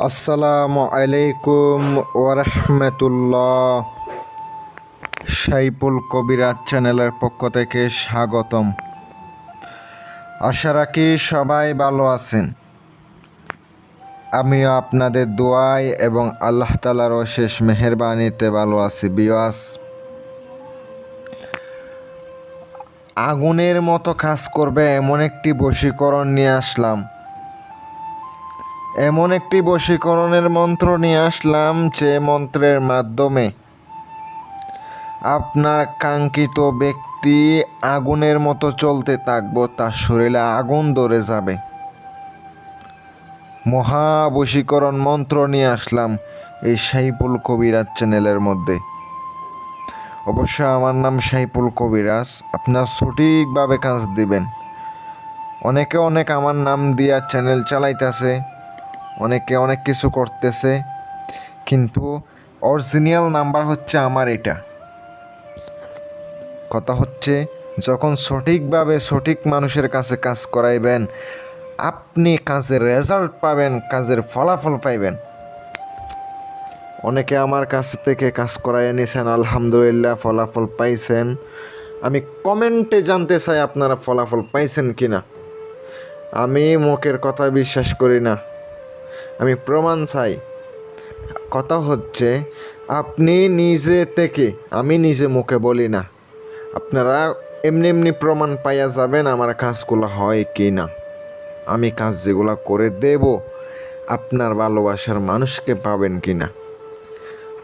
আসসালামু আলাইকুম ওরহমতুল্লাহ। সাইফুল কবিরাজ চ্যানেলের পক্ষ থেকে স্বাগতম। আশা রাখি সবাই ভালো আছেন। আমিও আপনাদের দোয়ায় এবং আল্লাহ তাআলার অশেষ মেহেরবানিতে ভালো আছি। বিয়াস, আগুনের মতো কাজ করবে এমন একটি বশীকরণ নিয়ে আসলাম। এমন একটি বশীকরণের মন্ত্র নিয়ে আসলাম যে মন্ত্রের মাধ্যমে আপনার কাঙ্ক্ষিত ব্যক্তি আগুনের মতো চলতে থাকবে, তার শরীরে আগুন ধরে যাবে। মহা বশীকরণ মন্ত্র নিয়ে আসলাম এই সাইফুল কবিরাজ চ্যানেলের মধ্যে। অবশ্য আমার নাম সাইফুল কবিরাজ। আপনার সঠিকভাবে কাজ দিবেন। অনেকে অনেক আমার নাম দিয়া চ্যানেল চালাইতেছে, অনেকে অনেক কিছু করতেছে, কিন্তু অরিজিনাল নাম্বার হচ্ছে আমার এটা। কথা হচ্ছে, যখন সঠিকভাবে সঠিক মানুষের কাছে কাজ করাইবেন, আপনি কাজের রেজাল্ট পাবেন, কাজের ফলাফল পাইবেন। অনেকে আমার কাছ থেকে কাজ করাই নিয়েছেন, আলহামদুলিল্লাহ ফলাফল পাইছেন। আমি কমেন্টে জানতে চাই আপনারা ফলাফল পাইছেন কিনা। আমি মুখের কথা বিশ্বাস করি না, আমি প্রমাণ চাই। কথা হচ্ছে, আপনি নিজে থেকে, আমি নিজে মুখে বলি না, আপনারা এমনি এমনি প্রমাণ পাইয়া যাবেন আমার কাজগুলো হয় কি না। আমি কাজ যেগুলো করে দেব, আপনার ভালোবাসার মানুষকে পাবেন কি না।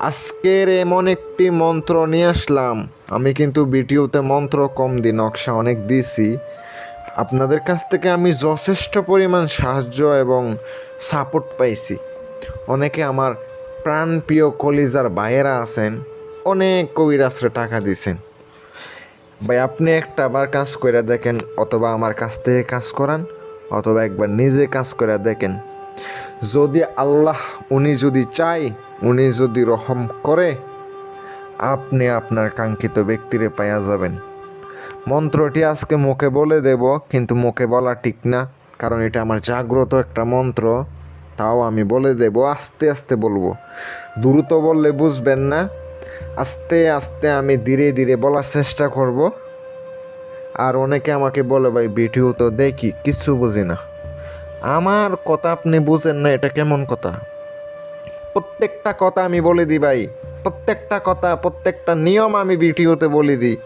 আজকের এমন একটি মন্ত্র নিয়ে আসলাম। আমি কিন্তু ভিডিওতে মন্ত্র কম দিই, নকশা অনেক দিছি। আপনাদের কাছ থেকে আমি যথেষ্ট পরিমাণ সাহায্য এবং সাপোর্ট পাইছি। অনেকে আমার প্রাণপ্রিয় কলিজার ভাইয়েরা আছেন, অনেক কবিরাজরে টাকা দিছেন। ভাই, আপনি একটা বার কাজ করে দেখেন, অথবা আমার কাছ থেকে কাজ করান, অথবা একবার নিজে কাজ করে দেখেন। যদি আল্লাহ উনি যদি চায়, উনি যদি রহম করে, আপনি আপনার কাঙ্ক্ষিত ব্যক্তিরে পাইয়া যাবেন। মন্ত্রটি আজকে মুখে বলে দেব, কিন্তু মুখে বলা ঠিক না, কারণ এটা আমার জাগ্রত একটা মন্ত্র। তাও আমি বলে দেব, আস্তে আস্তে বলবো। দ্রুত বললে বুঝবেন না, আস্তে আস্তে আমি ধীরে ধীরে বলার চেষ্টা করব। আর অনেকে আমাকে বলে, ভাই ভিডিও তো দেখি, কিছু বুঝি না। আমার কথা আপনি বুঝেন না, এটা কেমন কথা? প্রত্যেকটা কথা আমি বলে দিই ভাই, প্রত্যেকটা কথা, প্রত্যেকটা নিয়ম আমি ভিডিওতে বলে দিই।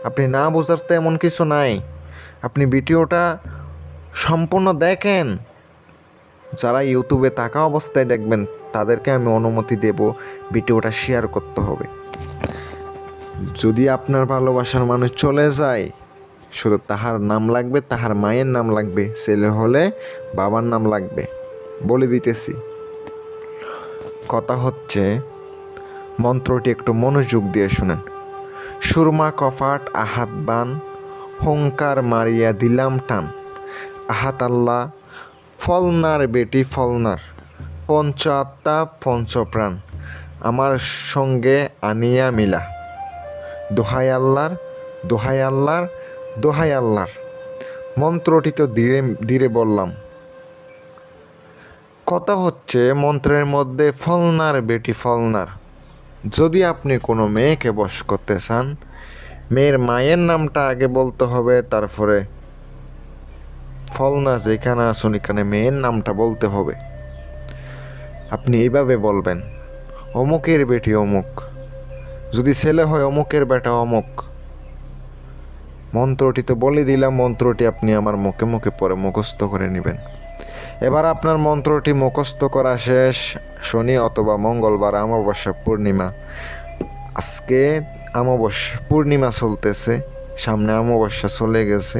আপনি না বোঝার তো এমন কিছু নাই। আপনি ভিডিওটা সম্পূর্ণ দেখেন। যারা ইউটিউবে থাকা অবস্থায় দেখবেন, তাদেরকে আমি অনুমতি দেব ভিডিওটা শেয়ার করতে হবে। যদি আপনার ভালোবাসার মানুষ চলে যায়, শুধু তাহার নাম লাগবে, তাহার মায়ের নাম লাগবে, ছেলে হলে বাবার নাম লাগবে। বলে দিতেছি। কথা হচ্ছে, মন্ত্রটি একটু মনোযোগ দিয়ে শুনেন। সুরমা কপাট আহাত বান, হংকার মারিয়া দিলাম টান। আহাত আল্লাহ ফলনার বেটি ফলনার, পঞ্চ আত্মা পঞ্চপ্রাণ, আমার সঙ্গে আনিয়া মিলা। দোহাই আল্লাহর, দোহাই আল্লাহর, দোহাই আল্লাহর। মন্ত্রটি তো ধীরে ধীরে বললাম। কথা হচ্ছে, মন্ত্রের মধ্যে ফলনার বেটি ফলনার। যদি আপনি কোনো মেয়েকে বশ করতে চান, মেয়ের মায়ের নামটা আগে বলতে হবে, তারপরে ফলনা যেখানে আসুন এখানে মেয়ের নামটা বলতে হবে। আপনি এইভাবে বলবেন, অমুকের বেটি অমুক। যদি ছেলে হয়, অমুকের বেটা অমুক। মন্ত্রটি তো বলে দিলাম, মন্ত্রটি আপনি আমার মুখে মুখে পরে মুখস্থ করে নেবেন। এবার আপনার মন্ত্রটি মুখস্থ করা শেষ। শনি অথবা মঙ্গলবার, অমাবস্যা, পূর্ণিমা। আজকে অমাবস্যা, পূর্ণিমা চলতেছে, সামনে অমাবস্যা চলে গেছে,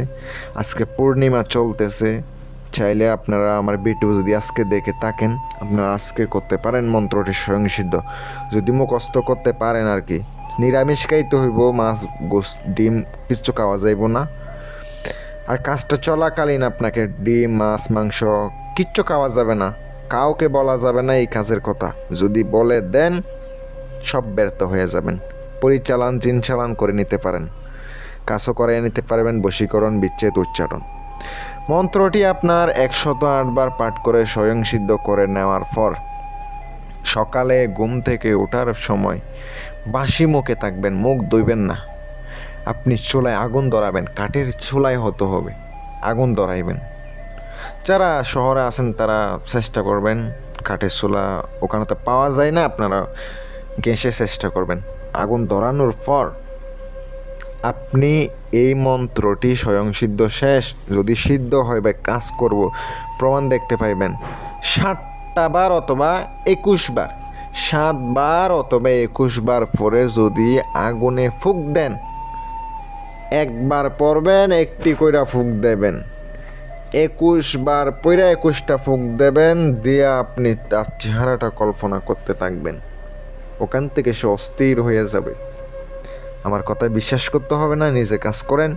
আজকে পূর্ণিমা চলতেছে। চাইলে আপনারা আমার ভিডিও যদি আজকে দেখে থাকেন, আপনারা আজকে করতে পারেন মন্ত্রটি স্বয়ংসিদ্ধ। যদি মুখস্থ করতে পারেন আর কি। নিরামিষ খাইতে হইব, মাছ গোস ডিম কিছু খাওয়া যাইব না। আর কাজটা চলাকালীন আপনাকে ডিম মাছ মাংস কিচ্ছু খাওয়া যাবে না, কাউকে বলা যাবে না এই কাজের কথা। যদি বলে দেন, সব ব্যর্থ হয়ে যাবেন। পরিচালন জিন চালান করে নিতে পারেন, কাজও করে নিতে পারবেন, বশীকরণ বিচ্ছেদ উচ্চারণ। মন্ত্রটি আপনার 108 বার পাঠ করে স্বয়ংসিদ্ধ করে নেওয়ার পর সকালে ঘুম থেকে ওঠার সময় বাসি মুখে থাকবেন, মুখ ধুইবেন না। আপনি চুলায় আগুন ধরাবেন, কাঠের চুলায় হতে হবে, আগুন ধরাইবেন। যারা শহরে আছেন তারা চেষ্টা করবেন, কাঠের চুলা ওখানে তো পাওয়া যায় না, আপনারা গ্যাসে চেষ্টা করবেন। আগুন ধরানোর পর আপনি এই মন্ত্রটি স্বয়ংসিদ্ধ শেষ, যদি সিদ্ধ হয় বা কাজ করব প্রমাণ দেখতে পাইবেন 7টা বার অথবা 21 বার, 7 বার অথবা 21 বার পরে যদি আগুনে ফুঁক দেন, একবার পরবেন, একটি কইরা ফুঁক দেবেন, 21 বার পইরা 21টা ফুঁক দেবেন, দিয়ে আপনি তার চেহারাটা কল্পনা করতে থাকবেন। ওখান থেকে সে অস্থির হয়ে যাবে। আমার কথায় বিশ্বাস করতে হবে না, নিজে কাজ করেন।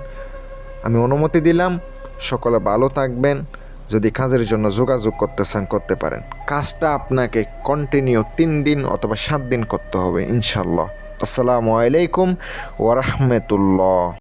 আমি অনুমতি দিলাম, সকলে ভালো থাকবেন। যদি কাজের জন্য যোগাযোগ করতে চান করতে পারেন। কাজটা আপনাকে কন্টিনিউ 3 দিন অথবা 7 দিন করতে হবে ইনশাল্লাহ। আসসালামু আলাইকুম ওয়া রাহমাতুল্লাহ।